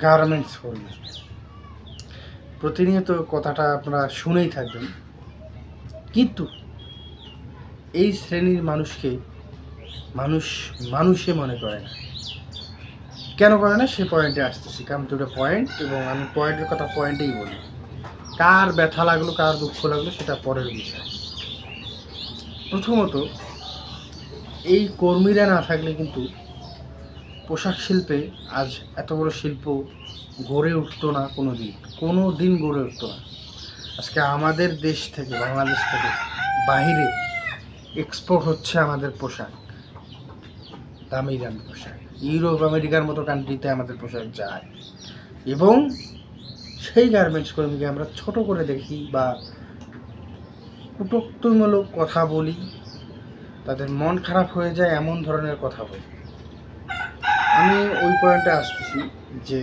Garments কর্মী। প্রতিনিয়ত কথাটা আপনারা শুনেই থাকবেন, কিন্তু এই শ্রেণীর মানুষকে মানুষে মনে করে না। কেন করে না সে পয়েন্টে আসতেছি, কাম টু দ্য পয়েন্ট, এবং আমি পয়েন্টের কথা পয়েন্টেই বলি। কার ব্যথা লাগলো, কার দুঃখ লাগলো সেটা পরের বিষয়। প্রথমত, এই কর্মীরা না থাকলে কিন্তু পোশাক শিল্পে আজ এত বড় শিল্প গড়ে উঠতো না, কোনো দিন গড়ে উঠতো না। আজকে আমাদের দেশ থেকে, বাংলাদেশ থেকে বাহিরে এক্সপোর্ট হচ্ছে আমাদের পোশাক, দামি দামি পোশাক। ইউরোপ আমেরিকার মতো কান্ট্রিতে আমাদের পোশাক যায়, এবং সেই গার্মেন্টস কর্মীকে আমরা ছোট করে দেখি বা কটূক্তিমূলক কথা বলি, তাদের মন খারাপ হয়ে যায় এমন ধরনের কথা বলি। আমি ওই পয়েন্টে আসতেছি যে